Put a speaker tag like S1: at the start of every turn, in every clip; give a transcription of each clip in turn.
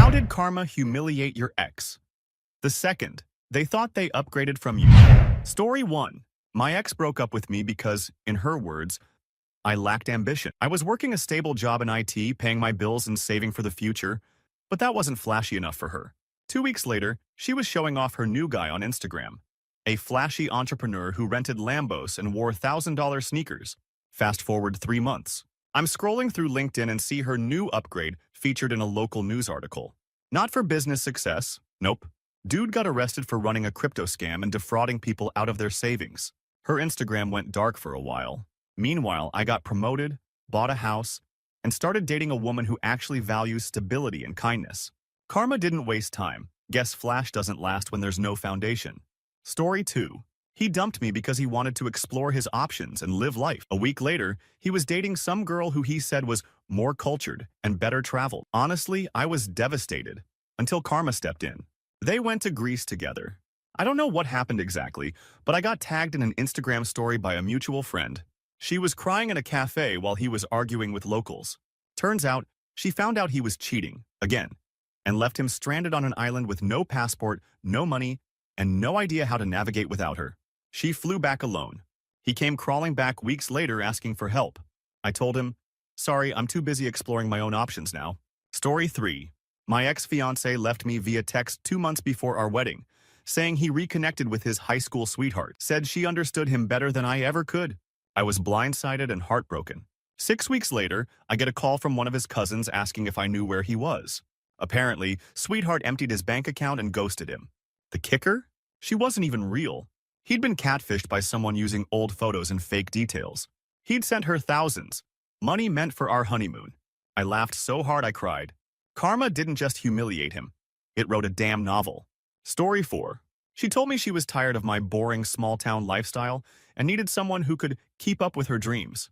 S1: How did karma humiliate your ex? The second, they thought they upgraded from you. Story 1. My ex broke up with me because, in her words, I lacked ambition. I was working a stable job in IT, paying my bills and saving for the future, but that wasn't flashy enough for her. 2 weeks later, she was showing off her new guy on Instagram, a flashy entrepreneur who rented Lambos and wore $1,000 sneakers. Fast forward 3 months. I'm scrolling through LinkedIn and see her new upgrade featured in a local news article. Not for business success, nope. Dude got arrested for running a crypto scam and defrauding people out of their savings. Her Instagram went dark for a while. Meanwhile, I got promoted, bought a house, and started dating a woman who actually values stability and kindness. Karma didn't waste time. Guess flash doesn't last when there's no foundation. Story 2. He dumped me because he wanted to explore his options and live life. A week later, he was dating some girl who he said was more cultured and better traveled. Honestly, I was devastated until karma stepped in. They went to Greece together. I don't know what happened exactly, but I got tagged in an Instagram story by a mutual friend. She was crying in a cafe while he was arguing with locals. Turns out, she found out he was cheating, again, and left him stranded on an island with no passport, no money, and no idea how to navigate without her. She flew back alone. He came crawling back weeks later asking for help. I told him, sorry, I'm too busy exploring my own options now. Story 3. My ex-fiancé left me via text 2 months before our wedding, saying he reconnected with his high school sweetheart, said she understood him better than I ever could. I was blindsided and heartbroken. 6 weeks later, I get a call from one of his cousins asking if I knew where he was. Apparently, sweetheart emptied his bank account and ghosted him. The kicker? She wasn't even real. He'd been catfished by someone using old photos and fake details. He'd sent her thousands, money meant for our honeymoon. I laughed so hard I cried. Karma didn't just humiliate him. It wrote a damn novel. Story 4. She told me she was tired of my boring small-town lifestyle and needed someone who could keep up with her dreams.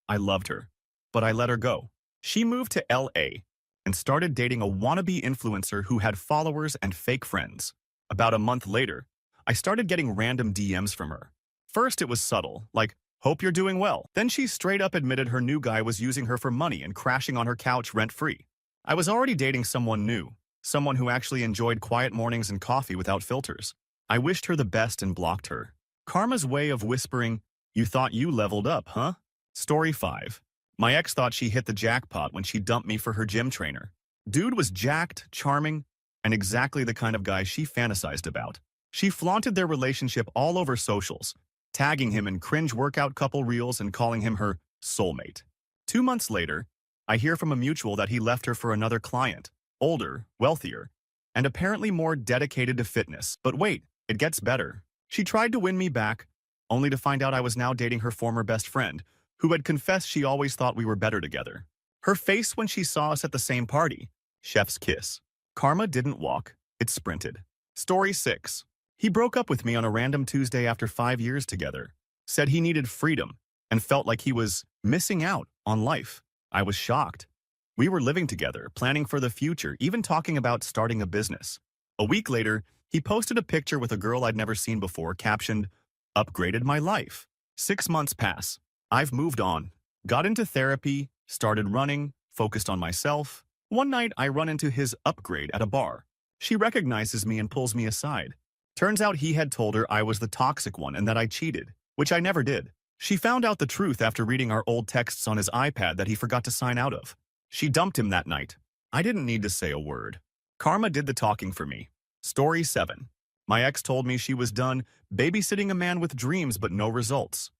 S1: I loved her, but I let her go. She moved to LA and started dating a wannabe influencer who had followers and fake friends. About a month later, I started getting random DMs from her. First, it was subtle, like, hope you're doing well. Then she straight up admitted her new guy was using her for money and crashing on her couch rent-free. I was already dating someone new, someone who actually enjoyed quiet mornings and coffee without filters. I wished her the best and blocked her. Karma's way of whispering, you thought you leveled up, huh? Story 5. My ex thought she hit the jackpot when she dumped me for her gym trainer. Dude was jacked, charming, and exactly the kind of guy she fantasized about. She flaunted their relationship all over socials, tagging him in cringe workout couple reels and calling him her soulmate. 2 months later, I hear from a mutual that he left her for another client, older, wealthier, and apparently more dedicated to fitness. But wait, it gets better. She tried to win me back, only to find out I was now dating her former best friend, who had confessed she always thought we were better together. Her face when she saw us at the same party. Chef's kiss. Karma didn't walk, it sprinted. Story 6. He broke up with me on a random Tuesday after 5 years together, said he needed freedom, and felt like he was missing out on life. I was shocked. We were living together, planning for the future, even talking about starting a business. A week later, he posted a picture with a girl I'd never seen before, captioned, "Upgraded my life." 6 months pass. I've moved on, got into therapy, started running, focused on myself. One night, I run into his upgrade at a bar. She recognizes me and pulls me aside. Turns out he had told her I was the toxic one and that I cheated, which I never did. She found out the truth after reading our old texts on his iPad that he forgot to sign out of. She dumped him that night. I didn't need to say a word. Karma did the talking for me. Story 7. My ex told me she was done babysitting a man with dreams but no results.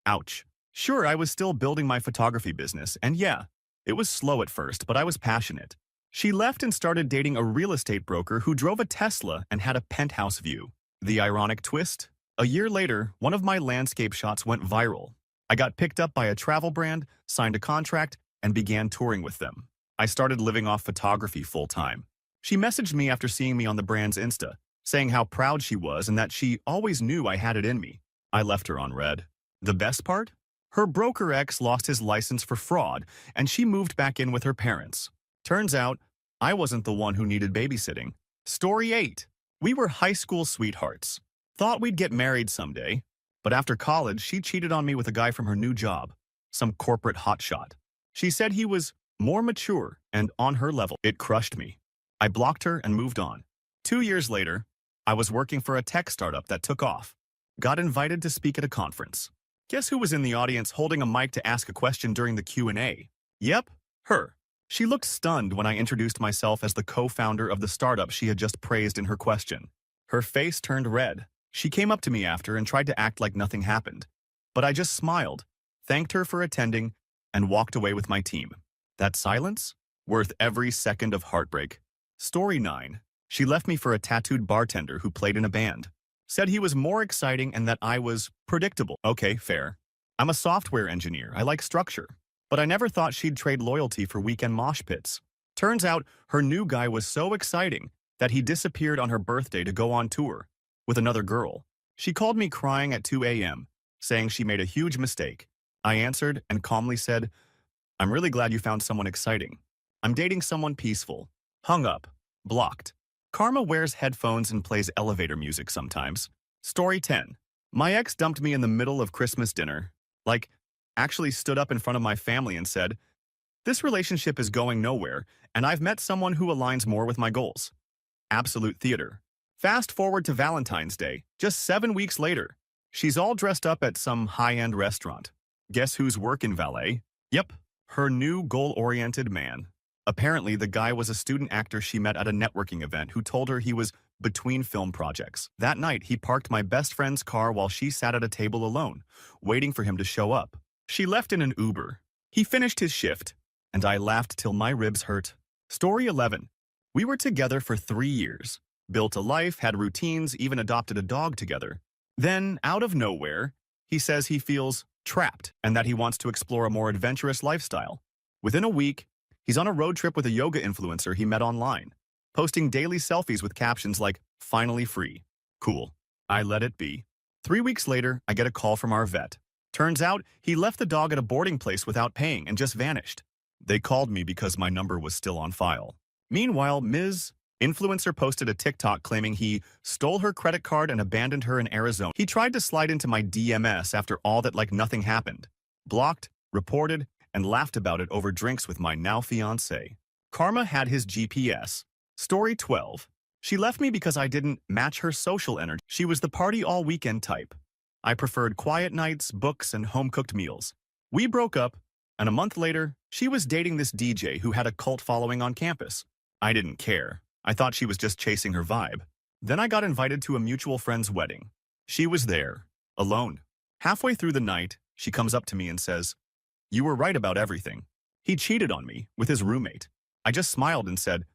S1: Ouch. Sure, I was still building my photography business, and yeah, it was slow at first, but I was passionate. She left and started dating a real estate broker who drove a Tesla and had a penthouse view. The ironic twist? A year later, one of my landscape shots went viral. I got picked up by a travel brand, signed a contract, and began touring with them. I started living off photography full-time. She messaged me after seeing me on the brand's Insta, saying how proud she was and that she always knew I had it in me. I left her on red. The best part? Her broker ex lost his license for fraud, and she moved back in with her parents. Turns out, I wasn't the one who needed babysitting. Story 8. We were high school sweethearts. Thought we'd get married someday, but after college, she cheated on me with a guy from her new job, some corporate hotshot. She said he was more mature and on her level. It crushed me. I blocked her and moved on. 2 years later, I was working for a tech startup that took off. Got invited to speak at a conference. Guess who was in the audience holding a mic to ask a question during the Q&A? Yep, her. She looked stunned when I introduced myself as the co-founder of the startup she had just praised in her question. Her face turned red. She came up to me after and tried to act like nothing happened. But I just smiled, thanked her for attending, and walked away with my team. That silence? Worth every second of heartbreak. Story 9. She left me for a tattooed bartender who played in a band. Said he was more exciting and that I was predictable. Okay, fair. I'm a software engineer. I like structure. But I never thought she'd trade loyalty for weekend mosh pits. Turns out her new guy was so exciting that he disappeared on her birthday to go on tour with another girl. She called me crying at 2 a.m., saying she made a huge mistake. I answered and calmly said, "I'm really glad you found someone exciting. I'm dating someone peaceful." Hung up. Blocked. Karma wears headphones and plays elevator music sometimes. Story 10. My ex dumped me in the middle of Christmas dinner. Actually stood up in front of my family and said, "This relationship is going nowhere, and I've met someone who aligns more with my goals." Absolute theater. Fast forward to Valentine's Day, just 7 weeks later. She's all dressed up at some high-end restaurant. Guess who's working valet? Yep, her new goal-oriented man. Apparently, the guy was a student actor she met at a networking event who told her he was between film projects. That night, he parked my best friend's car while she sat at a table alone, waiting for him to show up. She left in an Uber. He finished his shift, and I laughed till my ribs hurt. Story 11. We were together for 3 years, built a life, had routines, even adopted a dog together. Then, out of nowhere, he says he feels trapped and that he wants to explore a more adventurous lifestyle. Within a week, he's on a road trip with a yoga influencer he met online, posting daily selfies with captions like, "Finally free." Cool. I let it be. 3 weeks later, I get a call from our vet. Turns out, he left the dog at a boarding place without paying and just vanished. They called me because my number was still on file. Meanwhile, Ms. Influencer posted a TikTok claiming he stole her credit card and abandoned her in Arizona. He tried to slide into my DMs after all that like nothing happened. Blocked, reported, and laughed about it over drinks with my now fiancé. Karma had his GPS. Story 12. She left me because I didn't match her social energy. She was the party all weekend type. I preferred quiet nights, books, and home-cooked meals. We broke up, and a month later, she was dating this DJ who had a cult following on campus. I didn't care. I thought she was just chasing her vibe. Then I got invited to a mutual friend's wedding. She was there, alone. Halfway through the night, she comes up to me and says, "You were right about everything. He cheated on me with his roommate." I just smiled and said,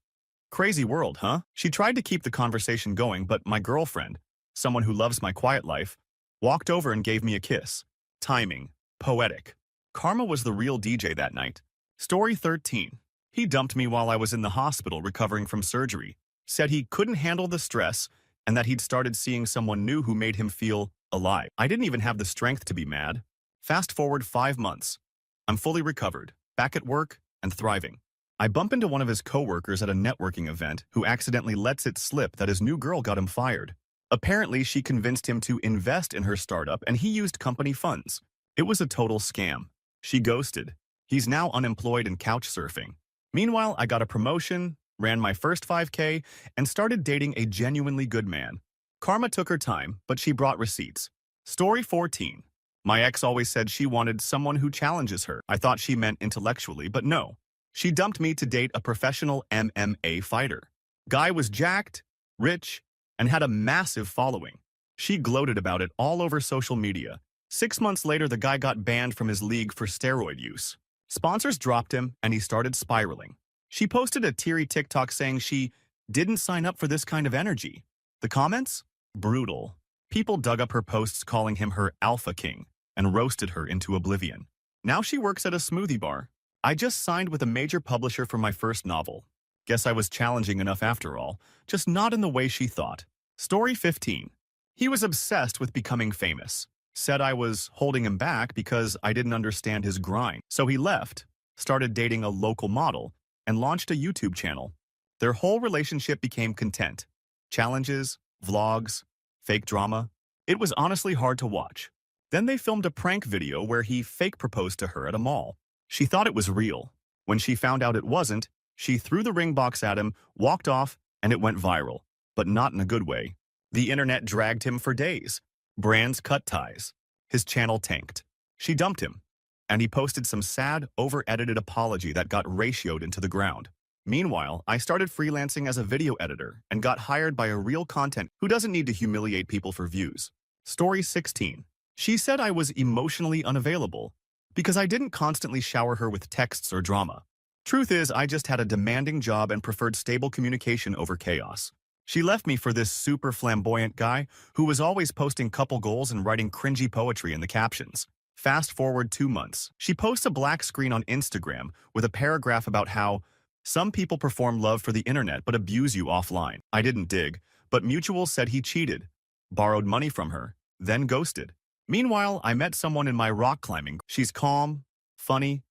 S1: "Crazy world, huh?" She tried to keep the conversation going, but my girlfriend, someone who loves my quiet life, walked over and gave me a kiss. Timing. Poetic. Karma was the real DJ that night. Story 13. He dumped me while I was in the hospital recovering from surgery. Said he couldn't handle the stress and that he'd started seeing someone new who made him feel alive. I didn't even have the strength to be mad. Fast forward 5 months. I'm fully recovered, back at work, and thriving. I bump into one of his coworkers at a networking event who accidentally lets it slip that his new girl got him fired. Apparently, she convinced him to invest in her startup and he used company funds. It was a total scam. She ghosted. He's now unemployed and couch surfing. Meanwhile, I got a promotion, ran my first 5K, and started dating a genuinely good man. Karma took her time, but she brought receipts. Story 14. My ex always said she wanted someone who challenges her. I thought she meant intellectually, but no. She dumped me to date a professional MMA fighter. Guy was jacked, rich, and had a massive following. She gloated about it all over social media. 6 months later, the guy got banned from his league for steroid use. Sponsors dropped him, and he started spiraling. She posted a teary TikTok saying she didn't sign up for this kind of energy. The comments? Brutal. People dug up her posts calling him her alpha king and roasted her into oblivion. Now she works at a smoothie bar. I just signed with a major publisher for my first novel. Guess I was challenging enough after all, just not in the way she thought. Story 15. He was obsessed with becoming famous. Said I was holding him back because I didn't understand his grind. So he left, started dating a local model, and launched a YouTube channel. Their whole relationship became content. Challenges, vlogs, fake drama. It was honestly hard to watch. Then they filmed a prank video where he fake proposed to her at a mall. She thought it was real. When she found out it wasn't, She threw the ring box at him, walked off, and it went viral. But not in a good way. The internet dragged him for days. Brands cut ties. His channel tanked. She dumped him. And he posted some sad, over-edited apology that got ratioed into the ground. Meanwhile, I started freelancing as a video editor and got hired by a real content who doesn't need to humiliate people for views. Story 16. She said I was emotionally unavailable because I didn't constantly shower her with texts or drama. Truth is, I just had a demanding job and preferred stable communication over chaos. She left me for this super flamboyant guy who was always posting couple goals and writing cringy poetry in the captions. Fast forward 2 months, she posts a black screen on Instagram with a paragraph about how some people perform love for the internet but abuse you offline. I didn't dig, but Mutual said he cheated, borrowed money from her, then ghosted. Meanwhile, I met someone in my rock climbing. She's calm, funny,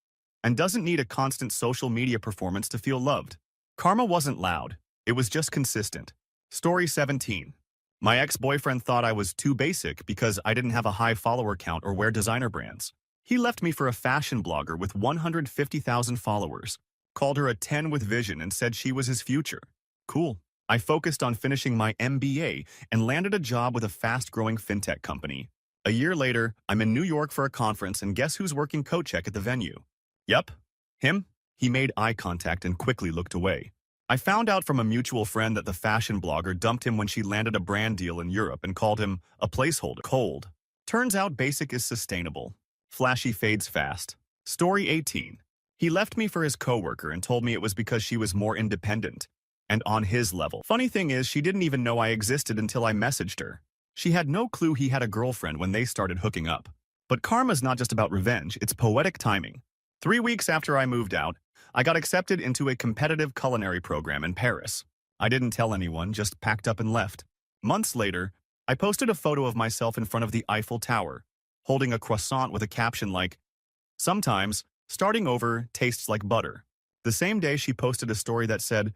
S1: and doesn't need a constant social media performance to feel loved. Karma wasn't loud, it was just consistent. Story 17. My ex-boyfriend thought I was too basic because I didn't have a high follower count or wear designer brands. He left me for a fashion blogger with 150,000 followers, called her a 10 with vision and said she was his future. Cool. I focused on finishing my MBA and landed a job with a fast-growing fintech company. A year later, I'm in New York for a conference and guess who's working coat check at the venue? Yep, him. He made eye contact and quickly looked away. I found out from a mutual friend that the fashion blogger dumped him when she landed a brand deal in Europe and called him a placeholder. Cold. Turns out basic is sustainable. Flashy fades fast. Story 18. He left me for his coworker and told me it was because she was more independent and on his level. Funny thing is, she didn't even know I existed until I messaged her. She had no clue he had a girlfriend when they started hooking up. But karma's not just about revenge, it's poetic timing. 3 weeks after I moved out, I got accepted into a competitive culinary program in Paris. I didn't tell anyone, just packed up and left. Months later, I posted a photo of myself in front of the Eiffel Tower, holding a croissant with a caption like, "Sometimes, starting over tastes like butter." The same day, she posted a story that said,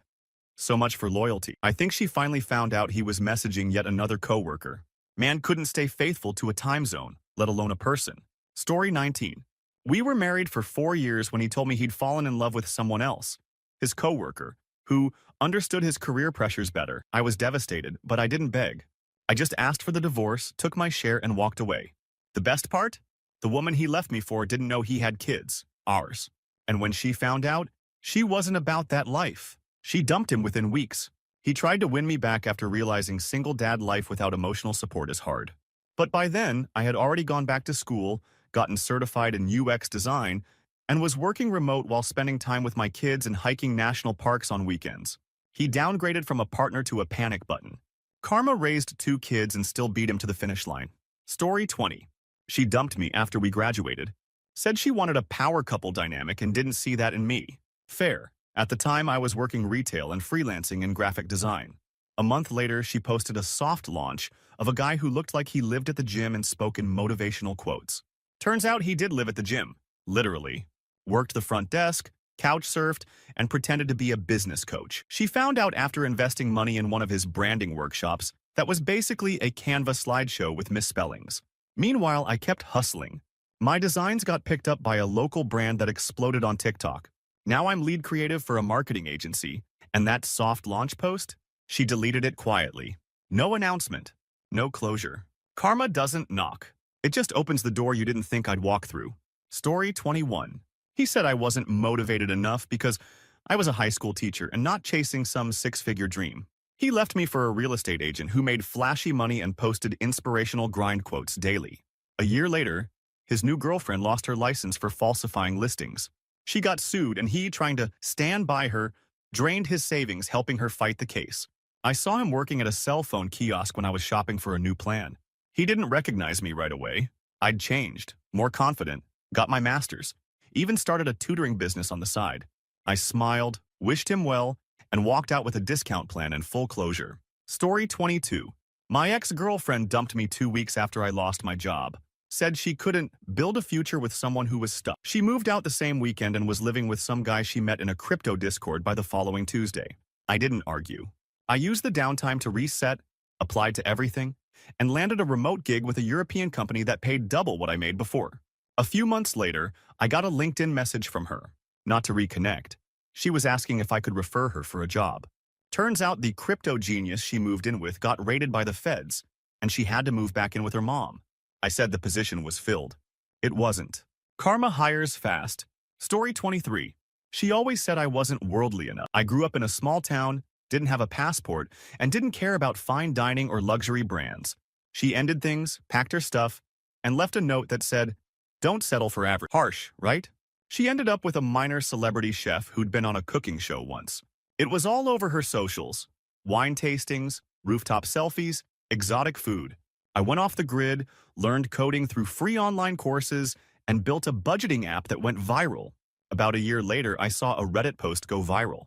S1: "So much for loyalty." I think she finally found out he was messaging yet another coworker. Man couldn't stay faithful to a time zone, let alone a person. Story 19. We were married for 4 years when he told me he'd fallen in love with someone else, his coworker, who understood his career pressures better. I was devastated, but I didn't beg. I just asked for the divorce, took my share, and walked away. The best part? The woman he left me for didn't know he had kids, ours. And when she found out, she wasn't about that life. She dumped him within weeks. He tried to win me back after realizing single dad life without emotional support is hard. But by then, I had already gone back to school, gotten certified in UX design, and was working remote while spending time with my kids and hiking national parks on weekends. He downgraded from a partner to a panic button. Karma raised 2 kids and still beat him to the finish line. Story 20. She dumped me after we graduated. Said she wanted a power couple dynamic and didn't see that in me. Fair. At the time, I was working retail and freelancing in graphic design. A month later, she posted a soft launch of a guy who looked like he lived at the gym and spoke in motivational quotes. Turns out he did live at the gym, literally. Worked the front desk, couch surfed, and pretended to be a business coach. She found out after investing money in one of his branding workshops that was basically a Canva slideshow with misspellings. Meanwhile, I kept hustling. My designs got picked up by a local brand that exploded on TikTok. Now I'm lead creative for a marketing agency, and that soft launch post? She deleted it quietly. No announcement, no closure. Karma doesn't knock. It just opens the door you didn't think I'd walk through. Story 21. He said I wasn't motivated enough because I was a high school teacher and not chasing some 6-figure dream. He left me for a real estate agent who made flashy money and posted inspirational grind quotes daily. A year later, his new girlfriend lost her license for falsifying listings. She got sued and he, trying to stand by her, drained his savings helping her fight the case. I saw him working at a cell phone kiosk when I was shopping for a new plan. He didn't recognize me right away. I'd changed, more confident, got my master's, even started a tutoring business on the side. I smiled, wished him well, and walked out with a discount plan and full closure. Story 22. My ex-girlfriend dumped me 2 weeks after I lost my job. Said she couldn't build a future with someone who was stuck. She moved out the same weekend and was living with some guy she met in a crypto Discord by the following Tuesday. I didn't argue. I used the downtime to reset, applied to everything, and landed a remote gig with a European company that paid double what I made before. A few months later, I got a LinkedIn message from her. Not to reconnect, She was asking if I could refer her for a job. Turns out the crypto genius she moved in with got raided by the feds, and she had to move back in with her mom. I said the position was filled. It wasn't. Karma hires fast. Story 23. She always said I wasn't worldly enough. I grew up in a small town, didn't have a passport, and didn't care about fine dining or luxury brands. She ended things, packed her stuff, and left a note that said, "Don't settle for average." Harsh, right? She ended up with a minor celebrity chef who'd been on a cooking show once. It was all over her socials. Wine tastings, rooftop selfies, exotic food. I went off the grid, learned coding through free online courses, and built a budgeting app that went viral. About a year later, I saw a Reddit post go viral.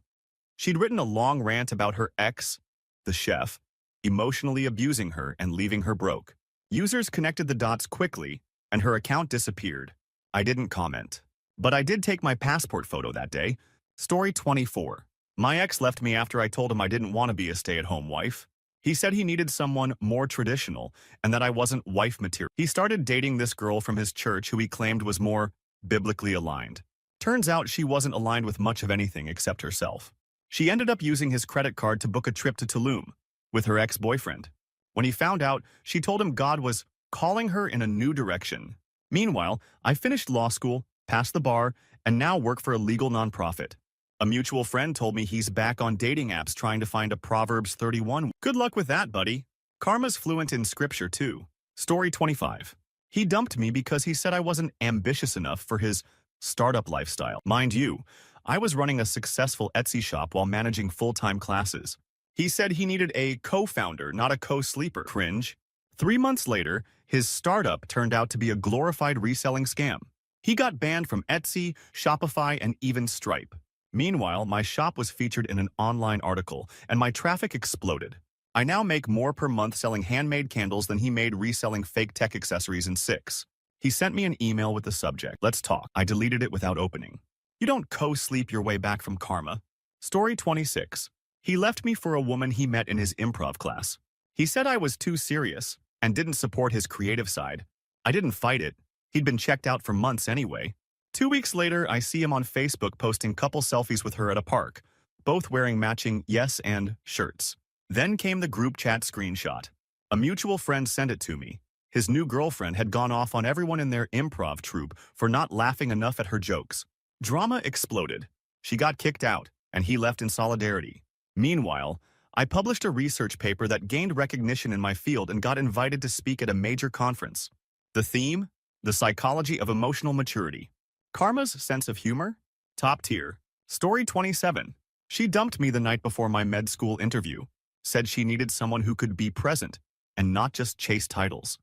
S1: She'd written a long rant about her ex, the chef, emotionally abusing her and leaving her broke. Users connected the dots quickly, and her account disappeared. I didn't comment. But I did take my passport photo that day. Story 24. My ex left me after I told him I didn't want to be a stay-at-home wife. He said he needed someone more traditional and that I wasn't wife material. He started dating this girl from his church who he claimed was more biblically aligned. Turns out she wasn't aligned with much of anything except herself. She ended up using his credit card to book a trip to Tulum with her ex-boyfriend. When he found out, she told him God was calling her in a new direction. Meanwhile, I finished law school, passed the bar, and now work for a legal nonprofit. A mutual friend told me he's back on dating apps trying to find a Proverbs 31. Good luck with that, buddy. Karma's fluent in scripture, too. Story 25. He dumped me because he said I wasn't ambitious enough for his startup lifestyle. Mind you, I was running a successful Etsy shop while managing full-time classes. He said he needed a co-founder, not a co-sleeper. Cringe. 3 months later, his startup turned out to be a glorified reselling scam. He got banned from Etsy, Shopify, and even Stripe. Meanwhile, my shop was featured in an online article, and my traffic exploded. I now make more per month selling handmade candles than he made reselling fake tech accessories in 6. He sent me an email with the subject, "Let's talk." I deleted it without opening. You don't co-sleep your way back from karma. Story 26. He left me for a woman he met in his improv class. He said I was too serious and didn't support his creative side. I didn't fight it. He'd been checked out for months anyway. 2 weeks later, I see him on Facebook posting couple selfies with her at a park, both wearing matching yes and shirts. Then came the group chat screenshot. A mutual friend sent it to me. His new girlfriend had gone off on everyone in their improv troupe for not laughing enough at her jokes. Drama exploded. She got kicked out, and he left in solidarity. Meanwhile, I published a research paper that gained recognition in my field and got invited to speak at a major conference. The theme? The psychology of emotional maturity. Karma's sense of humor? Top tier. Story 27. She dumped me the night before my med school interview. Said she needed someone who could be present and not just chase titles.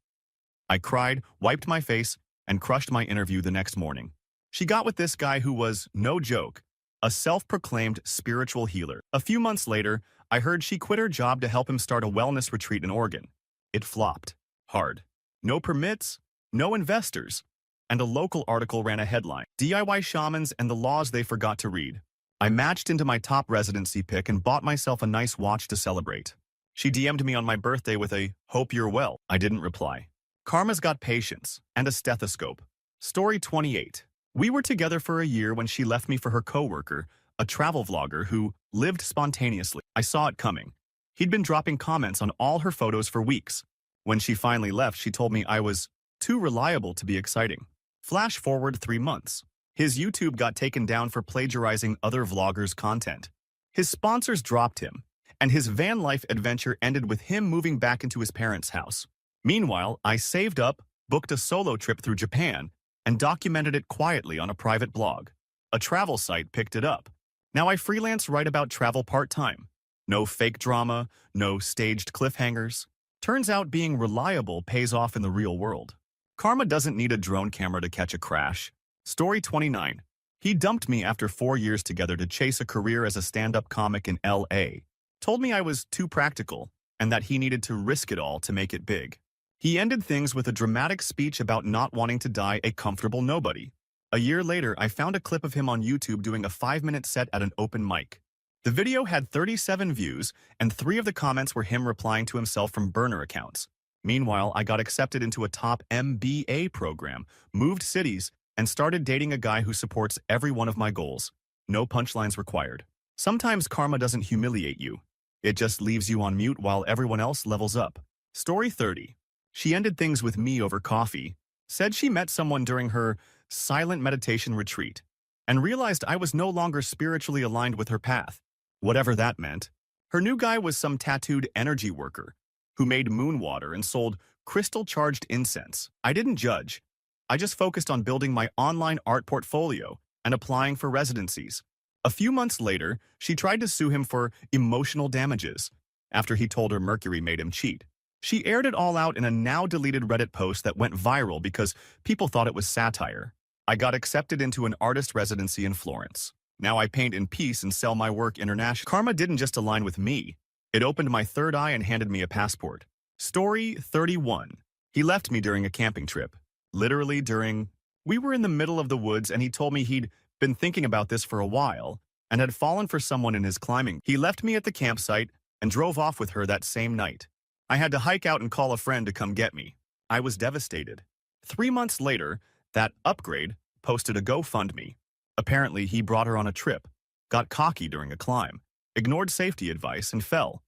S1: I cried, wiped my face, and crushed my interview the next morning. She got with this guy who was, no joke, a self-proclaimed spiritual healer. A few months later, I heard she quit her job to help him start a wellness retreat in Oregon. It flopped. Hard. No permits, no investors, and a local article ran a headline, "DIY Shamans and the Laws They Forgot to Read." I matched into my top residency pick and bought myself a nice watch to celebrate. She DM'd me on my birthday with a, "Hope you're well." I didn't reply. Karma's got patience and a stethoscope. Story 28. We were together for a year when she left me for her coworker, a travel vlogger who lived spontaneously. I saw it coming. He'd been dropping comments on all her photos for weeks. When she finally left, she told me I was too reliable to be exciting. Flash forward 3 months. His YouTube got taken down for plagiarizing other vloggers' content. His sponsors dropped him, and his van life adventure ended with him moving back into his parents' house. Meanwhile, I saved up, booked a solo trip through Japan, and documented it quietly on a private blog. A travel site picked it up. Now I freelance write about travel part-time. No fake drama, no staged cliffhangers. Turns out being reliable pays off in the real world. Karma doesn't need a drone camera to catch a crash. Story 29. He dumped me after 4 years together to chase a career as a stand-up comic in LA. Told me I was too practical and that he needed to risk it all to make it big. He ended things with a dramatic speech about not wanting to die a comfortable nobody. A year later, I found a clip of him on YouTube doing a 5-minute set at an open mic. The video had 37 views, and 3 of the comments were him replying to himself from burner accounts. Meanwhile, I got accepted into a top MBA program, moved cities, and started dating a guy who supports every one of my goals. No punchlines required. Sometimes karma doesn't humiliate you. It just leaves you on mute while everyone else levels up. Story 30. She ended things with me over coffee, said she met someone during her silent meditation retreat, and realized I was no longer spiritually aligned with her path, whatever that meant. Her new guy was some tattooed energy worker who made moon water and sold crystal-charged incense. I didn't judge. I just focused on building my online art portfolio and applying for residencies. A few months later, she tried to sue him for emotional damages after he told her Mercury made him cheat. She aired it all out in a now-deleted Reddit post that went viral because people thought it was satire. I got accepted into an artist residency in Florence. Now I paint in peace and sell my work internationally. Karma didn't just align with me. It opened my third eye and handed me a passport. Story 31. He left me during a camping trip. Literally during... We were in the middle of the woods and he told me he'd been thinking about this for a while and had fallen for someone in his climbing. He left me at the campsite and drove off with her that same night. I had to hike out and call a friend to come get me. I was devastated. 3 months later, that upgrade posted a GoFundMe. Apparently, he brought her on a trip, got cocky during a climb, ignored safety advice, and fell.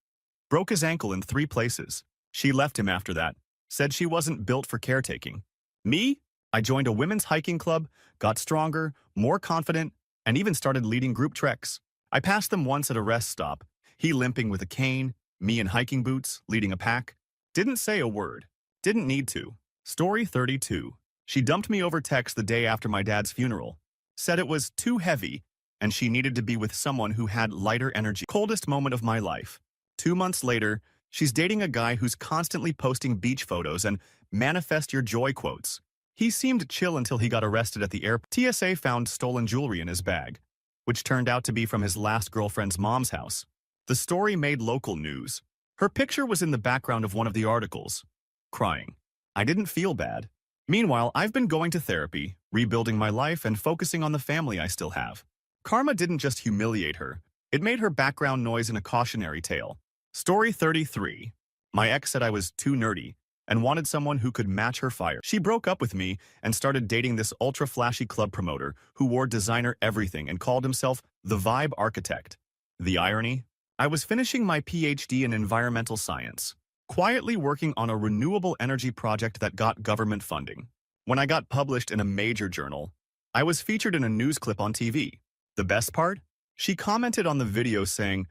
S1: Broke his ankle in 3 places. She left him after that, said she wasn't built for caretaking. Me? I joined a women's hiking club, got stronger, more confident, and even started leading group treks. I passed them once at a rest stop, he limping with a cane, me in hiking boots, leading a pack. Didn't say a word. Didn't need to. Story 32. She dumped me over text the day after my dad's funeral. Said it was too heavy, and she needed to be with someone who had lighter energy. Coldest moment of my life. 2 months later, she's dating a guy who's constantly posting beach photos and manifest your joy quotes. He seemed chill until he got arrested at the airport. TSA found stolen jewelry in his bag, which turned out to be from his last girlfriend's mom's house. The story made local news. Her picture was in the background of one of the articles. Crying. I didn't feel bad. Meanwhile, I've been going to therapy, rebuilding my life, and focusing on the family I still have. Karma didn't just humiliate her. It made her background noise in a cautionary tale. Story 33. My ex said I was too nerdy and wanted someone who could match her fire. She broke up with me and started dating this ultra-flashy club promoter who wore designer everything and called himself the Vibe Architect. The irony? I was finishing my PhD in environmental science, quietly working on a renewable energy project that got government funding. When I got published in a major journal, I was featured in a news clip on TV. The best part? She commented on the video saying,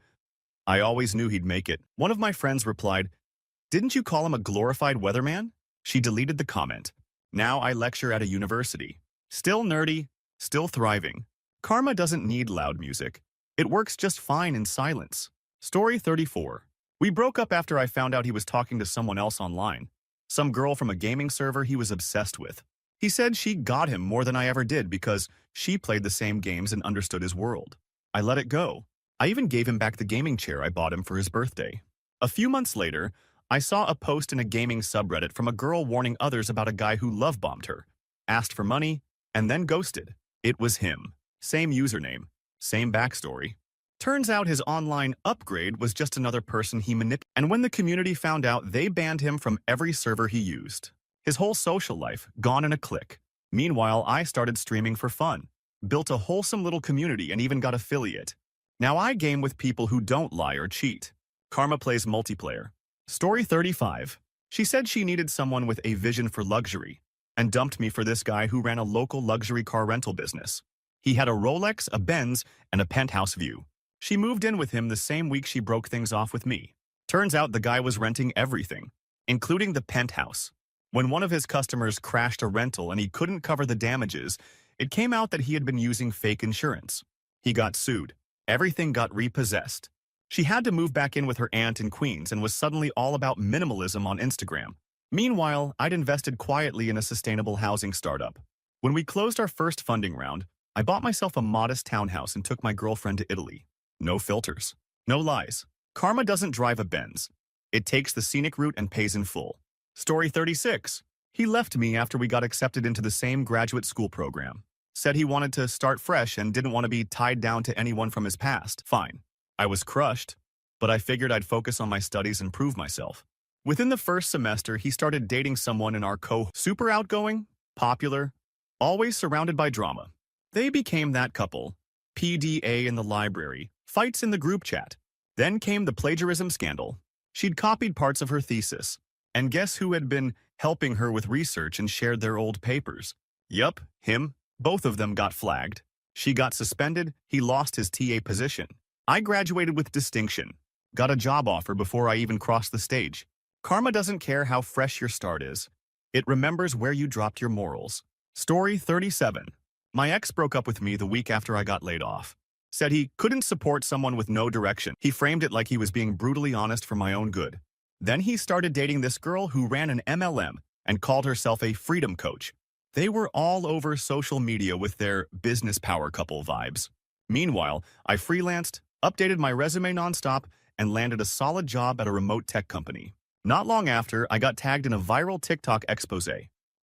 S1: "I always knew he'd make it." One of my friends replied, "Didn't you call him a glorified weatherman?" She deleted the comment. Now I lecture at a university. Still nerdy, still thriving. Karma doesn't need loud music. It works just fine in silence. Story 34. We broke up after I found out he was talking to someone else online. Some girl from a gaming server he was obsessed with. He said she got him more than I ever did because she played the same games and understood his world. I let it go. I even gave him back the gaming chair I bought him for his birthday. A few months later, I saw a post in a gaming subreddit from a girl warning others about a guy who love-bombed her, asked for money, and then ghosted. It was him. Same username, same backstory. Turns out his online upgrade was just another person he manipulated. And when the community found out, they banned him from every server he used. His whole social life gone in a click. Meanwhile, I started streaming for fun, built a wholesome little community, and even got affiliate. Now I game with people who don't lie or cheat. Karma plays multiplayer. Story 35. She said she needed someone with a vision for luxury and dumped me for this guy who ran a local luxury car rental business. He had a Rolex, a Benz, and a penthouse view. She moved in with him the same week she broke things off with me. Turns out the guy was renting everything, including the penthouse. When one of his customers crashed a rental and he couldn't cover the damages, it came out that he had been using fake insurance. He got sued. Everything got repossessed. She had to move back in with her aunt in Queens and was suddenly all about minimalism on Instagram. Meanwhile, I'd invested quietly in a sustainable housing startup. When we closed our first funding round, I bought myself a modest townhouse and took my girlfriend to Italy. No filters. No lies. Karma doesn't drive a Benz. It takes the scenic route and pays in full. Story 36. He left me after we got accepted into the same graduate school program. Said he wanted to start fresh and didn't want to be tied down to anyone from his past. Fine. I was crushed, but I figured I'd focus on my studies and prove myself. Within the first semester, he started dating someone in our super outgoing, popular, always surrounded by drama. They became that couple. PDA in the library, fights in the group chat. Then came the plagiarism scandal. She'd copied parts of her thesis. And guess who had been helping her with research and shared their old papers? Yup, him. Both of them got flagged. She got suspended, he lost his TA position. I graduated with distinction. Got a job offer before I even crossed the stage. Karma doesn't care how fresh your start is. It remembers where you dropped your morals. Story 37. My ex broke up with me the week after I got laid off. Said he couldn't support someone with no direction. He framed it like he was being brutally honest for my own good. Then he started dating this girl who ran an MLM and called herself a freedom coach. They were all over social media with their business power couple vibes. Meanwhile, I freelanced, updated my resume nonstop, and landed a solid job at a remote tech company. Not long after, I got tagged in a viral TikTok expose.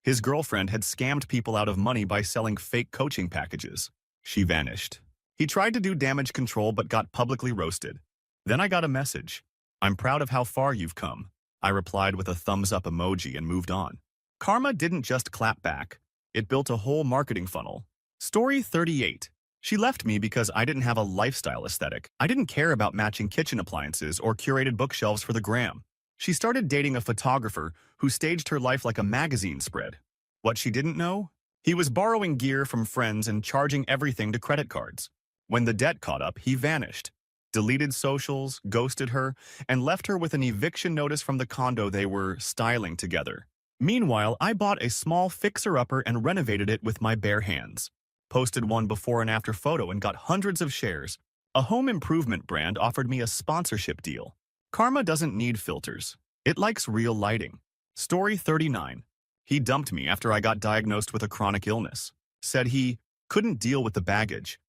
S1: His girlfriend had scammed people out of money by selling fake coaching packages. She vanished. He tried to do damage control but got publicly roasted. Then I got a message. I'm proud of how far you've come. I replied with a thumbs up emoji and moved on. Karma didn't just clap back. It built a whole marketing funnel. Story 38. She left me because I didn't have a lifestyle aesthetic. I didn't care about matching kitchen appliances or curated bookshelves for the gram. She started dating a photographer who staged her life like a magazine spread. What she didn't know? He was borrowing gear from friends and charging everything to credit cards. When the debt caught up, he vanished. Deleted socials, ghosted her, and left her with an eviction notice from the condo they were styling together. Meanwhile, I bought a small fixer-upper and renovated it with my bare hands. Posted one before and after photo and got hundreds of shares. A home improvement brand offered me a sponsorship deal. Karma doesn't need filters. It likes real lighting. Story 39. He dumped me after I got diagnosed with a chronic illness. Said he couldn't deal with the baggage,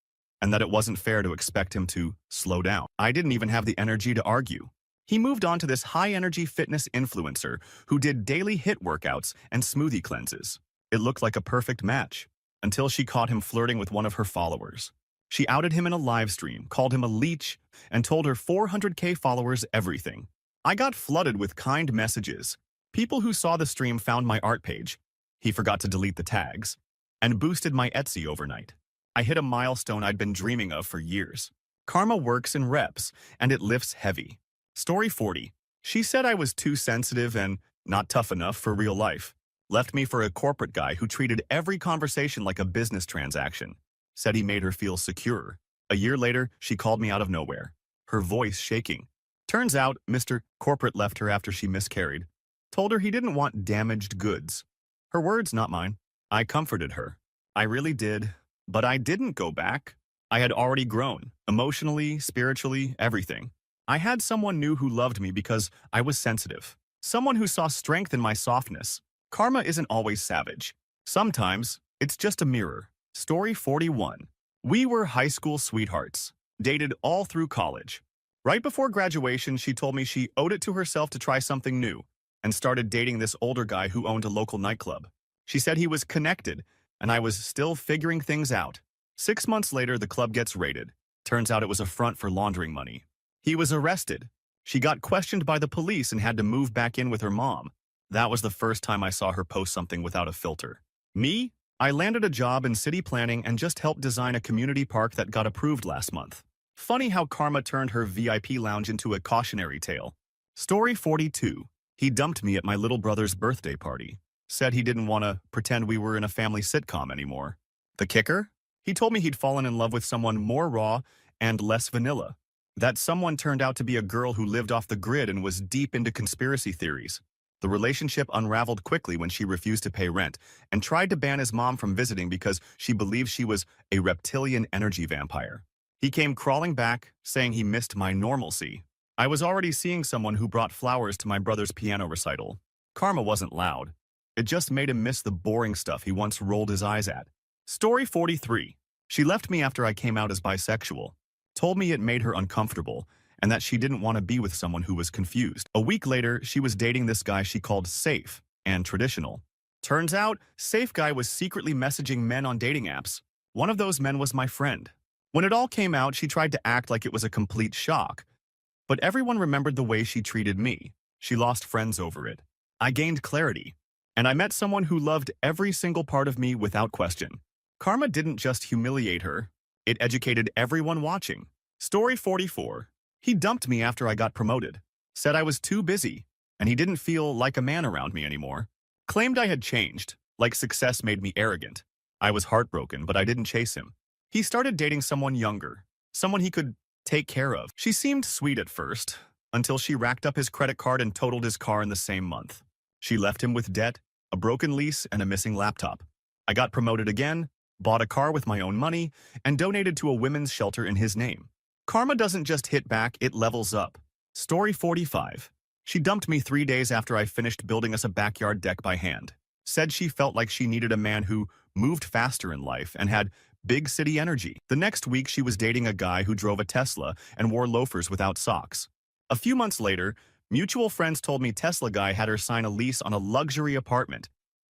S1: and that it wasn't fair to expect him to slow down. I didn't even have the energy to argue. He moved on to this high-energy fitness influencer who did daily HIIT workouts and smoothie cleanses. It looked like a perfect match, until she caught him flirting with one of her followers. She outed him in a live stream, called him a leech, and told her 400K followers everything. I got flooded with kind messages. People who saw the stream found my art page. He forgot to delete the tags, and boosted my Etsy overnight. I hit a milestone I'd been dreaming of for years. Karma works in reps, and it lifts heavy. Story 40. She said I was too sensitive and not tough enough for real life. Left me for a corporate guy who treated every conversation like a business transaction. Said he made her feel secure. A year later, she called me out of nowhere, her voice shaking. Turns out, Mr. Corporate left her after she miscarried. Told her he didn't want damaged goods. Her words, not mine. I comforted her. I really did. But I didn't go back. I had already grown, emotionally, spiritually, everything. I had someone new who loved me because I was sensitive. Someone who saw strength in my softness. Karma isn't always savage. Sometimes, it's just a mirror. Story 41. We were high school sweethearts. Dated all through college. Right before graduation, she told me she owed it to herself to try something new and started dating this older guy who owned a local nightclub. She said he was connected, and I was still figuring things out. 6 months later, the club gets raided. Turns out it was a front for laundering money. He was arrested. She got questioned by the police and had to move back in with her mom. That was the first time I saw her post something without a filter. Me? I landed a job in city planning and just helped design a community park that got approved last month. Funny how karma turned her VIP lounge into a cautionary tale. Story 42. He dumped me at my little brother's birthday party. Said he didn't want to pretend we were in a family sitcom anymore. The kicker? He told me he'd fallen in love with someone more raw and less vanilla. That someone turned out to be a girl who lived off the grid and was deep into conspiracy theories. The relationship unraveled quickly when she refused to pay rent and tried to ban his mom from visiting because she believed she was a reptilian energy vampire. He came crawling back, saying he missed my normalcy. I was already seeing someone who brought flowers to my brother's piano recital. Karma wasn't loud. It just made him miss the boring stuff he once rolled his eyes at. Story 43. She left me after I came out as bisexual. Told me it made her uncomfortable and that she didn't want to be with someone who was confused. A week later, she was dating this guy she called safe and traditional. Turns out, safe guy was secretly messaging men on dating apps. One of those men was my friend. When it all came out, she tried to act like it was a complete shock. But everyone remembered the way she treated me. She lost friends over it. I gained clarity. And I met someone who loved every single part of me without question. Karma didn't just humiliate her. It educated everyone watching. Story 44. He dumped me after I got promoted. Said I was too busy, and he didn't feel like a man around me anymore. Claimed I had changed, like success made me arrogant. I was heartbroken, but I didn't chase him. He started dating someone younger, someone he could take care of. She seemed sweet at first, until she racked up his credit card and totaled his car in the same month. She left him with debt, a broken lease, and a missing laptop. I got promoted again, bought a car with my own money, and donated to a women's shelter in his name. Karma doesn't just hit back, it levels up. Story 45. She dumped me 3 days after I finished building us a backyard deck by hand. Said she felt like she needed a man who moved faster in life and had big city energy. The next week, she was dating a guy who drove a Tesla and wore loafers without socks. A few months later, mutual friends told me Tesla guy had her sign a lease on a luxury apartment,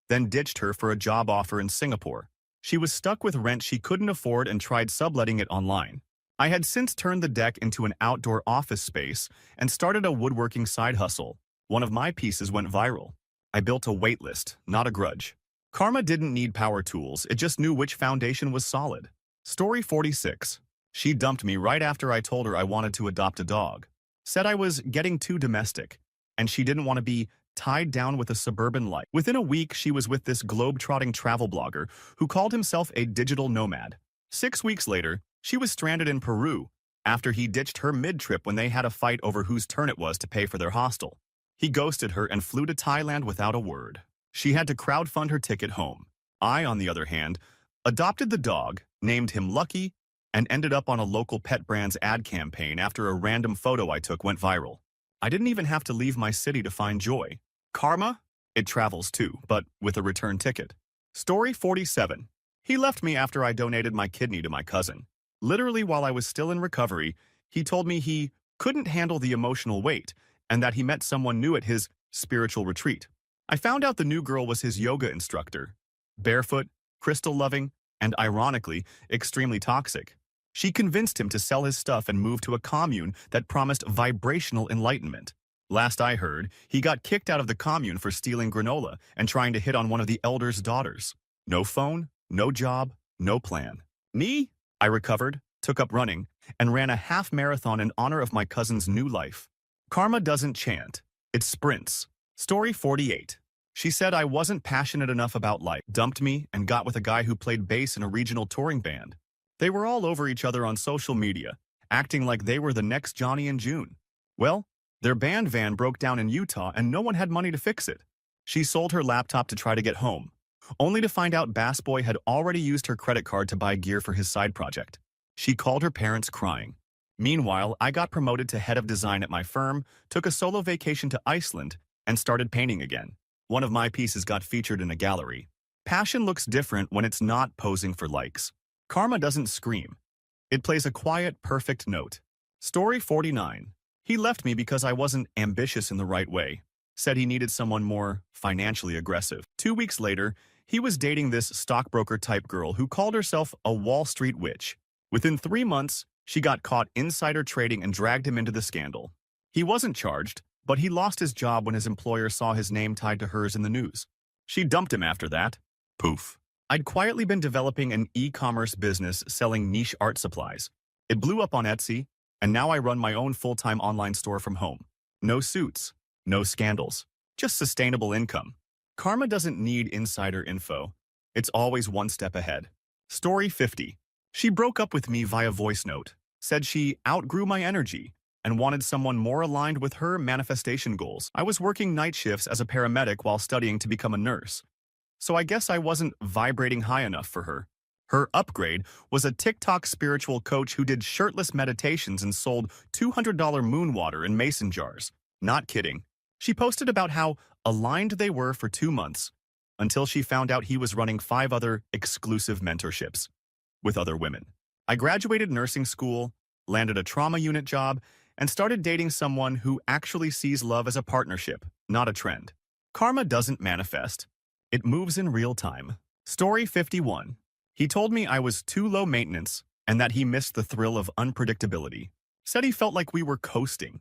S1: then ditched her for a job offer in Singapore. She was stuck with rent she couldn't afford and tried subletting it online. I had since turned the deck into an outdoor office space and started a woodworking side hustle. One of my pieces went viral. I built a wait list, not a grudge. Karma didn't need power tools, it just knew which foundation was solid. Story 46. She dumped me right after I told her I wanted to adopt a dog. Said I was getting too domestic, and she didn't want to be tied down with a suburban life. Within a week, she was with this globe-trotting travel blogger who called himself a digital nomad. 6 weeks later, she was stranded in Peru after he ditched her mid-trip when they had a fight over whose turn it was to pay for their hostel. He ghosted her and flew to Thailand without a word. She had to crowdfund her ticket home. I, on the other hand, adopted the dog, named him Lucky, and ended up on a local pet brand's ad campaign after a random photo I took went viral. I didn't even have to leave my city to find joy. Karma? It travels too, but with a return ticket. Story 47. He left me after I donated my kidney to my cousin. Literally while I was still in recovery, he told me he couldn't handle the emotional weight and that he met someone new at his spiritual retreat. I found out the new girl was his yoga instructor. Barefoot, crystal-loving, and ironically, extremely toxic. She convinced him to sell his stuff and move to a commune that promised vibrational enlightenment. Last I heard, he got kicked out of the commune for stealing granola and trying to hit on one of the elders' daughters. No phone, no job, no plan. Me? I recovered, took up running, and ran a half marathon in honor of my cousin's new life. Karma doesn't chant, it sprints. Story 48. She said I wasn't passionate enough about life, dumped me, and got with a guy who played bass in a regional touring band. They were all over each other on social media, acting like they were the next Johnny and June. Well, their band van broke down in Utah and no one had money to fix it. She sold her laptop to try to get home, only to find out Bass Boy had already used her credit card to buy gear for his side project. She called her parents crying. Meanwhile, I got promoted to head of design at my firm, took a solo vacation to Iceland, and started painting again. One of my pieces got featured in a gallery. Passion looks different when it's not posing for likes. Karma doesn't scream. It plays a quiet, perfect note. Story 49. He left me because I wasn't ambitious in the right way. Said he needed someone more financially aggressive. 2 weeks later, he was dating this stockbroker-type girl who called herself a Wall Street witch. Within 3 months, she got caught insider trading and dragged him into the scandal. He wasn't charged, but he lost his job when his employer saw his name tied to hers in the news. She dumped him after that. Poof. I'd quietly been developing an e-commerce business selling niche art supplies. It blew up on Etsy, and now I run my own full-time online store from home. No suits, no scandals, just sustainable income. Karma doesn't need insider info. It's always one step ahead. Story 50. She broke up with me via voice note, said she outgrew my energy, and wanted someone more aligned with her manifestation goals. I was working night shifts as a paramedic while studying to become a nurse, so I guess I wasn't vibrating high enough for her. Her upgrade was a TikTok spiritual coach who did shirtless meditations and sold $200 moon water in mason jars. Not kidding. She posted about how aligned they were for 2 months, until she found out he was running 5 other exclusive mentorships with other women. I graduated nursing school, landed a trauma unit job, and started dating someone who actually sees love as a partnership, not a trend. Karma doesn't manifest. It moves in real time. Story 51. He told me I was too low maintenance and that he missed the thrill of unpredictability. Said he felt like we were coasting.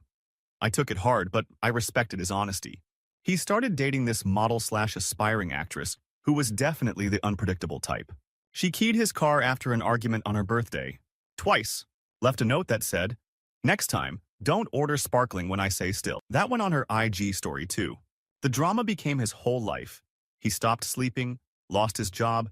S1: I took it hard, but I respected his honesty. He started dating this model/aspiring actress who was definitely the unpredictable type. She keyed his car after an argument on her birthday, twice. Left a note that said, "Next time, don't order sparkling when I say still." That went on her IG story too. The drama became his whole life. He stopped sleeping, lost his job,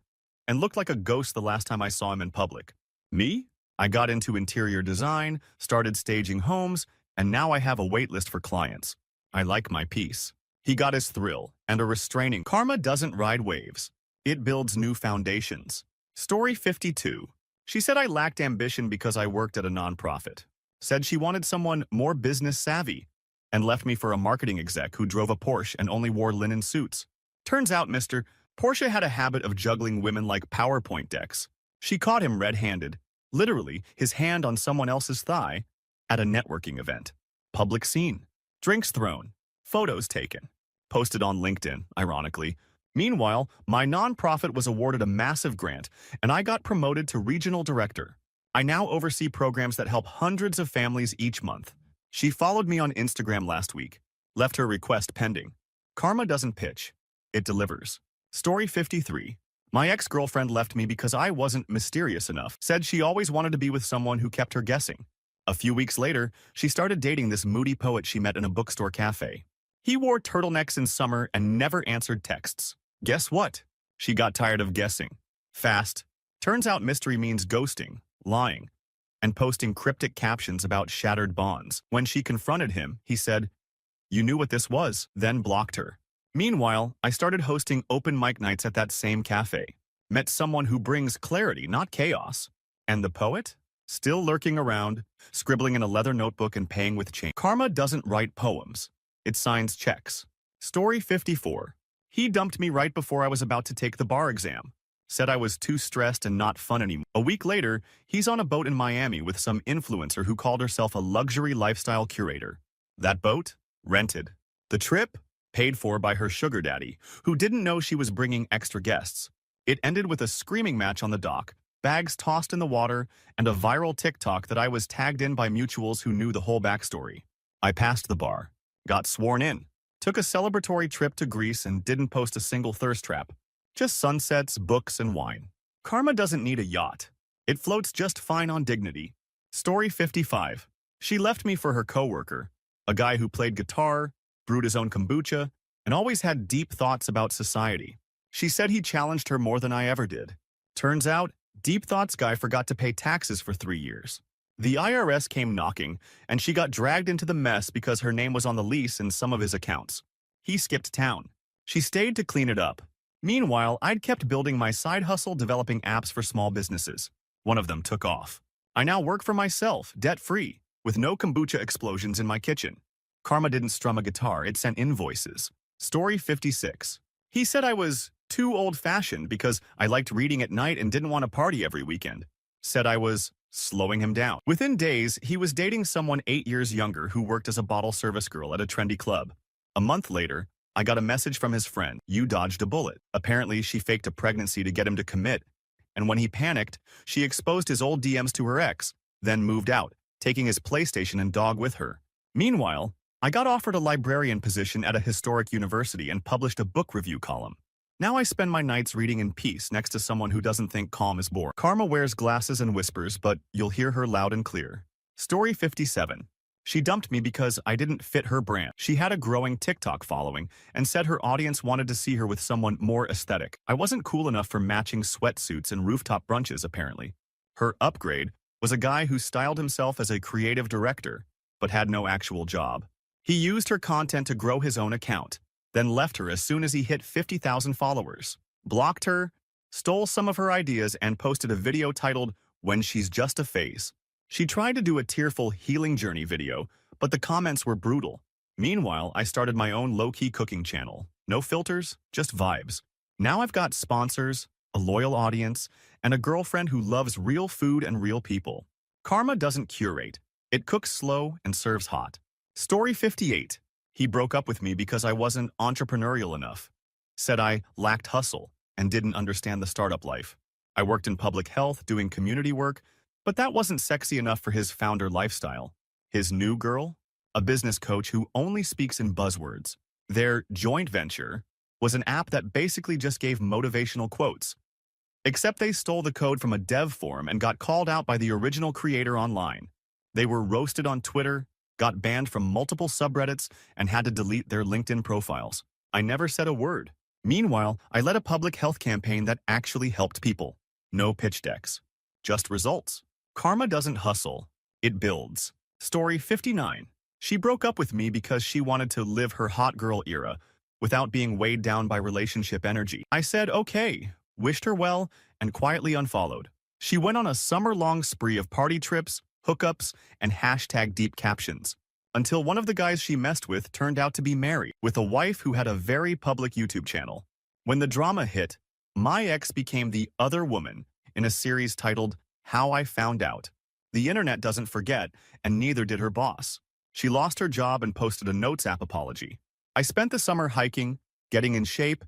S1: and looked like a ghost the last time I saw him in public. Me? I got into interior design, started staging homes, and now I have a wait list for clients. I like my peace. He got his thrill and a restraining. Karma doesn't ride waves. It builds new foundations. Story 52. She said I lacked ambition because I worked at a nonprofit. Said she wanted someone more business savvy and left me for a marketing exec who drove a Porsche and only wore linen suits. Turns out Mr. Porsche had a habit of juggling women like PowerPoint decks. She caught him red-handed, literally his hand on someone else's thigh, at a networking event. Public scene. Drinks thrown. Photos taken. Posted on LinkedIn, ironically. Meanwhile, my nonprofit was awarded a massive grant, and I got promoted to regional director. I now oversee programs that help hundreds of families each month. She followed me on Instagram last week. Left her request pending. Karma doesn't pitch. It delivers. Story 53. My ex-girlfriend left me because I wasn't mysterious enough. Said she always wanted to be with someone who kept her guessing. A few weeks later, she started dating this moody poet she met in a bookstore cafe. He wore turtlenecks in summer and never answered texts. Guess what? She got tired of guessing. Fast. Turns out mystery means ghosting, lying, and posting cryptic captions about shattered bonds. When she confronted him, he said, "You knew what this was," then blocked her. Meanwhile, I started hosting open mic nights at that same cafe. Met someone who brings clarity, not chaos. And the poet? Still lurking around, scribbling in a leather notebook and paying with change. Karma doesn't write poems. It signs checks. Story 54. He dumped me right before I was about to take the bar exam. Said I was too stressed and not fun anymore. A week later, he's on a boat in Miami with some influencer who called herself a luxury lifestyle curator. That boat? Rented. The trip? Paid for by her sugar daddy, who didn't know she was bringing extra guests. It ended with a screaming match on the dock, bags tossed in the water, and a viral TikTok that I was tagged in by mutuals who knew the whole backstory. I passed the bar, got sworn in, took a celebratory trip to Greece and didn't post a single thirst trap. Just sunsets, books, and wine. Karma doesn't need a yacht. It floats just fine on dignity. Story 55. She left me for her coworker, a guy who played guitar, brewed his own kombucha, and always had deep thoughts about society. She said he challenged her more than I ever did. Turns out, deep thoughts guy forgot to pay taxes for 3 years. The IRS came knocking, and she got dragged into the mess because her name was on the lease in some of his accounts. He skipped town. She stayed to clean it up. Meanwhile, I'd kept building my side hustle developing apps for small businesses. One of them took off. I now work for myself, debt-free, with no kombucha explosions in my kitchen. Karma didn't strum a guitar, it sent invoices. Story 56. He said I was too old-fashioned because I liked reading at night and didn't want to party every weekend. Said I was slowing him down. Within days, he was dating someone 8 years younger who worked as a bottle service girl at a trendy club. A month later, I got a message from his friend, "You dodged a bullet." Apparently, she faked a pregnancy to get him to commit, and when he panicked, she exposed his old DMs to her ex, then moved out, taking his PlayStation and dog with her. Meanwhile, I got offered a librarian position at a historic university and published a book review column. Now I spend my nights reading in peace next to someone who doesn't think calm is boring. Karma wears glasses and whispers, but you'll hear her loud and clear. Story 57. She dumped me because I didn't fit her brand. She had a growing TikTok following and said her audience wanted to see her with someone more aesthetic. I wasn't cool enough for matching sweatsuits and rooftop brunches, apparently. Her upgrade was a guy who styled himself as a creative director, but had no actual job. He used her content to grow his own account, then left her as soon as he hit 50,000 followers, blocked her, stole some of her ideas, and posted a video titled, "When She's Just a Phase." She tried to do a tearful healing journey video, but the comments were brutal. Meanwhile, I started my own low-key cooking channel. No filters, just vibes. Now I've got sponsors, a loyal audience, and a girlfriend who loves real food and real people. Karma doesn't curate. It cooks slow and serves hot. Story 58. He broke up with me because I wasn't entrepreneurial enough. Said I lacked hustle and didn't understand the startup life. I worked in public health doing community work, but that wasn't sexy enough for his founder lifestyle. His new girl? A business coach who only speaks in buzzwords. Their joint venture was an app that basically just gave motivational quotes. Except they stole the code from a dev forum and got called out by the original creator online. They were roasted on Twitter, got banned from multiple subreddits, and had to delete their LinkedIn profiles. I never said a word. Meanwhile, I led a public health campaign that actually helped people. No pitch decks. Just results. Karma doesn't hustle. It builds. Story 59. She broke up with me because she wanted to live her hot girl era without being weighed down by relationship energy. I said okay, wished her well, and quietly unfollowed. She went on a summer-long spree of party trips, hookups, and hashtag deep captions, until one of the guys she messed with turned out to be married, with a wife who had a very public YouTube channel. When the drama hit, my ex became the other woman in a series titled How I Found Out. The internet doesn't forget, and neither did her boss. She lost her job and posted a Notes app apology. I spent the summer hiking, getting in shape,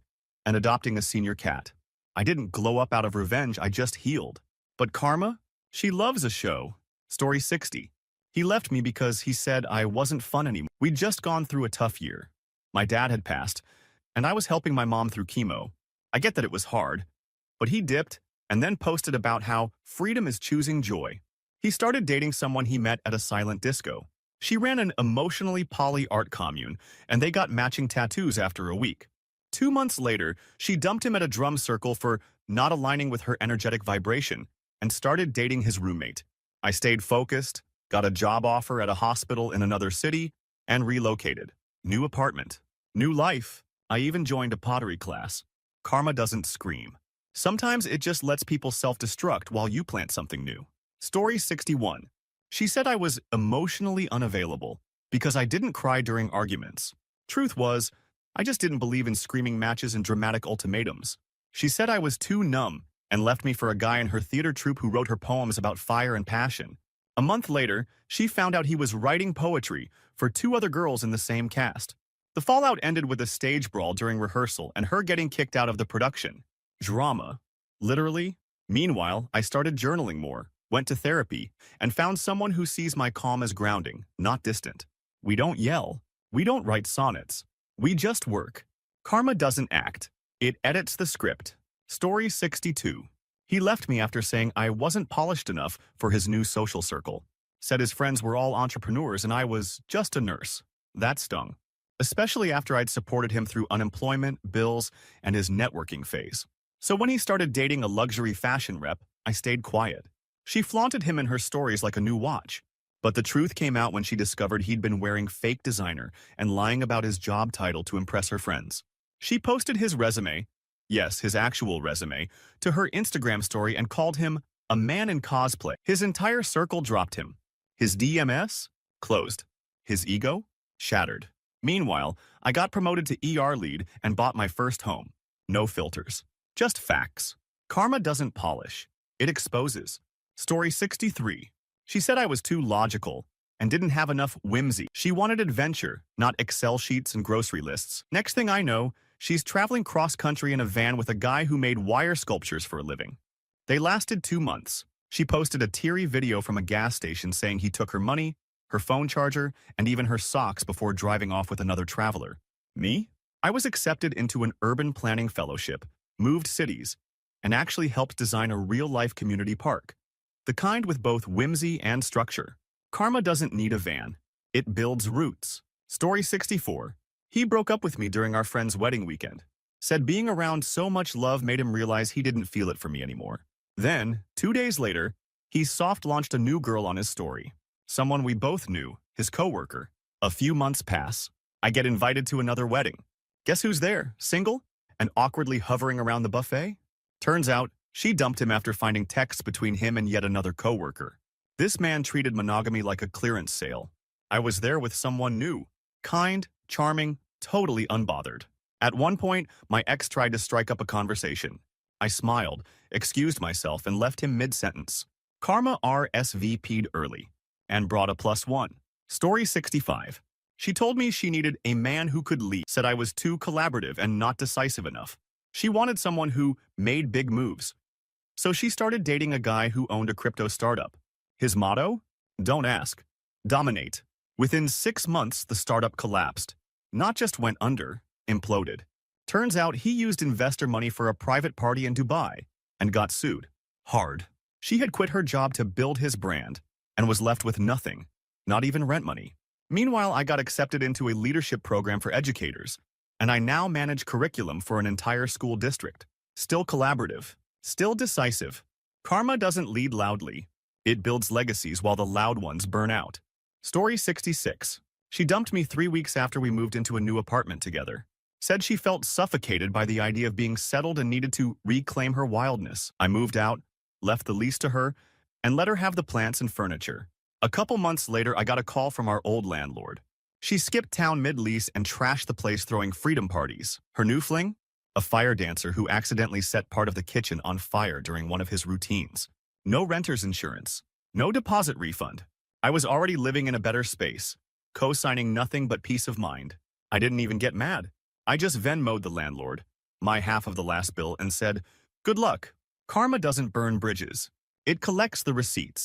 S1: and adopting a senior cat. I didn't glow up out of revenge, I just healed. But karma? She loves a show. Story 60. He left me because he said I wasn't fun anymore. We'd just gone through a tough year. My dad had passed, and I was helping my mom through chemo. I get that it was hard, but he dipped and then posted about how freedom is choosing joy. He started dating someone he met at a silent disco. She ran an emotionally poly art commune, and they got matching tattoos after a week. 2 months later, she dumped him at a drum circle for not aligning with her energetic vibration and started dating his roommate. I stayed focused, got a job offer at a hospital in another city, and relocated. New apartment. New life. I even joined a pottery class. Karma doesn't scream. Sometimes it just lets people self-destruct while you plant something new. Story 61. She said I was emotionally unavailable because I didn't cry during arguments. Truth was, I just didn't believe in screaming matches and dramatic ultimatums. She said I was too numb and left me for a guy in her theater troupe who wrote her poems about fire and passion. A month later, she found out he was writing poetry for 2 other girls in the same cast. The fallout ended with a stage brawl during rehearsal and her getting kicked out of the production. Drama. Literally. Meanwhile, I started journaling more, went to therapy, and found someone who sees my calm as grounding, not distant. We don't yell. We don't write sonnets. We just work. Karma doesn't act. It edits the script. Story 62. He left me after saying I wasn't polished enough for his new social circle. Said his friends were all entrepreneurs and I was just a nurse. That stung. Especially after I'd supported him through unemployment, bills, and his networking phase. So when he started dating a luxury fashion rep, I stayed quiet. She flaunted him in her stories like a new watch. But the truth came out when she discovered he'd been wearing fake designer and lying about his job title to impress her friends. She posted his resume, yes, his actual resume, to her Instagram story and called him a man in cosplay. His entire circle dropped him. His DMS? Closed. His ego? Shattered. Meanwhile, I got promoted to ER lead and bought my first home. No filters. Just facts. Karma doesn't polish. It exposes. Story 63. She said I was too logical and didn't have enough whimsy. She wanted adventure, not Excel sheets and grocery lists. Next thing I know, she's traveling cross-country in a van with a guy who made wire sculptures for a living. They lasted 2 months. She posted a teary video from a gas station saying he took her money, her phone charger, and even her socks before driving off with another traveler. Me? I was accepted into an urban planning fellowship, moved cities, and actually helped design a real-life community park. The kind with both whimsy and structure. Karma doesn't need a van. It builds roots. Story 64. He broke up with me during our friend's wedding weekend. Said being around so much love made him realize he didn't feel it for me anymore. Then, 2 days later, he soft-launched a new girl on his story. Someone we both knew, his coworker. A few months pass. I get invited to another wedding. Guess who's there? Single? And awkwardly hovering around the buffet? Turns out, she dumped him after finding texts between him and yet another coworker. This man treated monogamy like a clearance sale. I was there with someone new. Kind, charming, totally unbothered. At one point, my ex tried to strike up a conversation. I smiled, excused myself, and left him mid-sentence. Karma RSVP'd early and brought a +1. Story 65. She told me she needed a man who could lead, said I was too collaborative and not decisive enough. She wanted someone who made big moves. So she started dating a guy who owned a crypto startup. His motto? Don't ask. Dominate. Within 6 months, the startup collapsed. Not just went under, imploded. Turns out he used investor money for a private party in Dubai and got sued. Hard. She had quit her job to build his brand and was left with nothing, not even rent money. Meanwhile, I got accepted into a leadership program for educators, and I now manage curriculum for an entire school district. Still collaborative, still decisive. Karma doesn't lead loudly. It builds legacies while the loud ones burn out. Story 66. She dumped me 3 weeks after we moved into a new apartment together. Said she felt suffocated by the idea of being settled and needed to reclaim her wildness. I moved out, left the lease to her, and let her have the plants and furniture. A couple months later, I got a call from our old landlord. She skipped town mid-lease and trashed the place throwing freedom parties. Her new fling? A fire dancer who accidentally set part of the kitchen on fire during one of his routines. No renter's insurance. No deposit refund. I was already living in a better space, co-signing nothing but peace of mind. I didn't even get mad. I just Venmo'd the landlord, my half of the last bill, and said, "Good luck. Karma doesn't burn bridges. It collects the receipts."